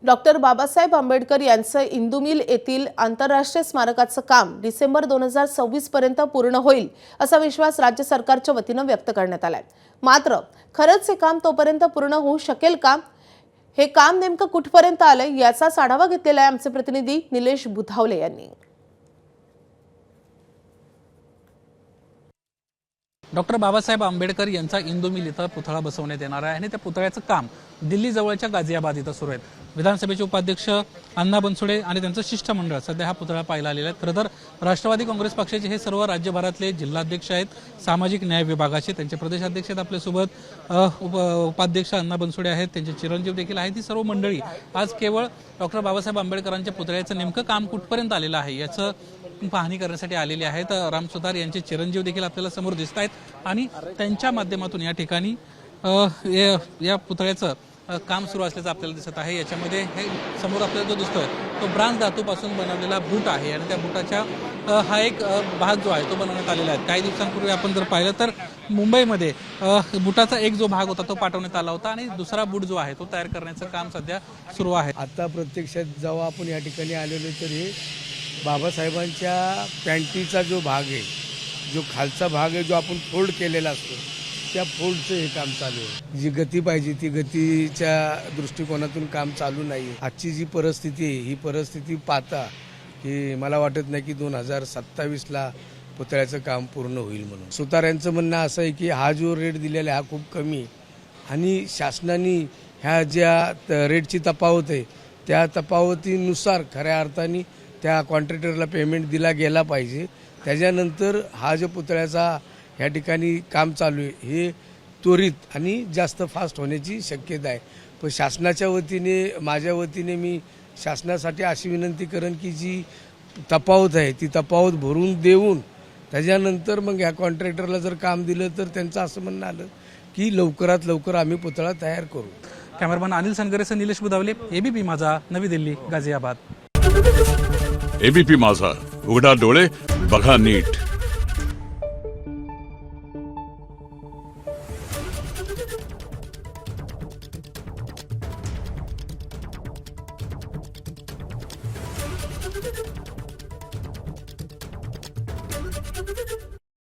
Doctor Babasaheb Ambedkar यांचं इंदुमिल येथील आंतरराष्ट्रीय स्मारकाचं काम डिसेंबर 2026 पर्यंत पूर्ण होईल असा विश्वास राज्य सरकारच्या वतीने व्यक्त करण्यात आलाय। मात्र खरंच हे काम तोपर्यंत पूर्ण होऊ शकेल का? हे काम नेमकं कुठपर्यंत आलंय याचाच आढावा घेतलेला आहे आमचे प्रतिनिधी निलेश बुधावले यांनी। डॉक्टर बाबासाहेब आंबेडकर यांचा इंदुमिल इथं पुतळा बसवण्यात येणार आहे आणि त्या पुतळ्याचं काम दिल्ली जवळच्या गाझियाबाद इथं सुरू आहे। विधानसभेचे उपाध्यक्ष अण्णा बनसोडे आणि त्यांचं शिष्टमंडळ सध्या हा पुतळा पाहायला आलेला आहे। खरं तर राष्ट्रवादी काँग्रेस पक्षाचे हे सर्व राज्यभरातले जिल्हाध्यक्ष आहेत, सामाजिक न्याय विभागाचे त्यांचे प्रदेशाध्यक्ष आहेत, आपल्यासोबत उपाध्यक्ष अण्णा बनसोडे आहेत, त्यांचे चिरंजीव देखील आहेत। ही सर्व मंडळी आज केवळ डॉक्टर बाबासाहेब आंबेडकरांच्या पुतळ्याचं नेमकं काम कुठपर्यंत आलेलं आहे याचं पाहणी करण्यासाठी आलेले आहेत। राम सुतार यांचे चिरंजीव देखील आपल्याला समोर दिसत आहेत आणि त्यांच्या माध्यमातून या ठिकाणी या पुतळ्याचं काम सुरू असल्याचं आपल्याला दिसत आहे। याच्यामध्ये हे समोर आपल्याला जो दिसतोय तो ब्रांज धातूपासून बनवलेला बूट आहे आणि त्या बुटाच्या हा एक भाग जो आहे तो बनवण्यात आलेला आहे। काही दिवसांपूर्वी आपण जर पाहिलं तर मुंबईमध्ये बुटाचा एक जो भाग होता तो पाठवण्यात आला होता आणि दुसरा बूट जो आहे तो तयार करण्याचं काम सध्या सुरू आहे। आता प्रत्यक्षात जेव्हा आपण या ठिकाणी आलेलो तरी बाबासाहेबांच्या पॅन्टीचा जो भाग आहे, जो खालचा भाग आहे, जो आपण फोल्ड केलेला असतो त्या फोल्डचं हे काम चालू आहे। जी गती पाहिजे ती गतीच्या दृष्टिकोनातून काम चालू नाही। आजची जी परिस्थिती आहे ही परिस्थिती पाहता की मला वाटत नाही की 2027ला पुतळ्याचं काम पूर्ण होईल म्हणून। सुतार यांचं म्हणणं असं आहे की हा जो रेट दिलेला आहे हा खूप कमी आणि शासनाने ह्या ज्या रेटची तफावत आहे त्या तफावतीनुसार खऱ्या अर्थाने त्या कॉन्ट्रॅक्टरला पेमेंट दिला गेला पाहिजे। त्याच्यानंतर हा जो पुतळ्याचा ह्या ठिकाणी काम चालू आहे हे त्वरित आणि जास्त फास्ट होण्याची शक्यता आहे। पण शासनाच्या वतीने माझ्या वतीने मी शासनासाठी अशी विनंती करेन की जी तफावत आहे ती तफावत भरून देऊन त्याच्यानंतर मग ह्या कॉन्ट्रॅक्टरला जर काम दिलं तर त्यांचं असं म्हणणं आलं की लवकरात लवकर आम्ही पुतळा तयार करू। कॅमेरामन अनिल सनगरेसह निलेश बुधावले, एबीपी माझा, नवी दिल्ली, गाझियाबाद। एबीपी माझा, उघडा डोळे बघा नीट।